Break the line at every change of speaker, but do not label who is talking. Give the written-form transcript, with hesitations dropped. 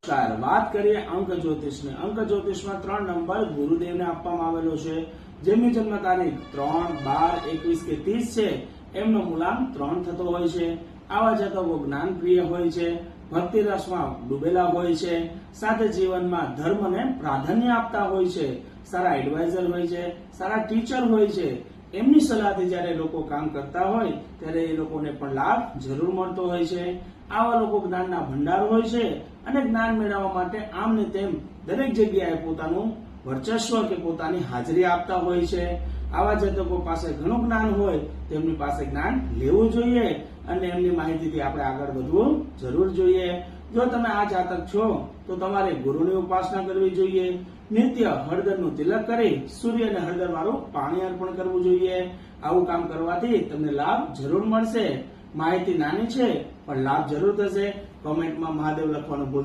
વાત કરીએ અંક જ્યોતિષની. અંક જ્યોતિષમાં 3 નંબર ગુરુદેવને આપવામાં આવેલો છે. જેમની જન્મ તારીખ 3, 12, 21 કે 30 છે એમનો મૂલાંક 3 થતો હોય છે. આવા જાતકો જ્ઞાનપ્રિય હોય છે, ભક્તિ રસમાં ડૂબેલા હોય છે, સાથે જીવનમાં ધર્મને પ્રાધાન્ય આપતા હોય છે, સારા એડવાઇઝર હોય છે, સારા ટીચર હોય છે. એમની સલાહથી જ્યારે લોકો કામ કરતા હોય ત્યારે એ લોકોને પણ લાભ જરૂર મળતો હોય છે. આવા લોકો જ્ઞાનના ભંડાર હોય છે અને જ્ઞાન મેળવવા માટે આમ ને તેમ દરેક જગ્યાએ પોતાનું વર્ચસ્વ કે પોતાની હાજરી આપતા હોય છે. આવા જાતકો પાસે ઘણું જ્ઞાન હોય તેમની પાસે જ્ઞાન લેવું જોઈએ અને એમની માહિતીથી આપણે આગળ વધવું જરૂર જોઈએ. જો તમે આ જાતક છો તો તમારે ગુરુની ઉપાસના કરવી જોઈએ. નિત્ય હળદરનું તિલક કરી સૂર્ય અને હળદર વાળું પાણી અર્પણ કરવું જોઈએ. આવું કામ કરવાથી તમને લાભ જરૂર મળશે. માહિતી નાની છે પણ લાભ જરૂર થશે. કોમેન્ટમાં મહાદેવ લખવાનું ભૂલતા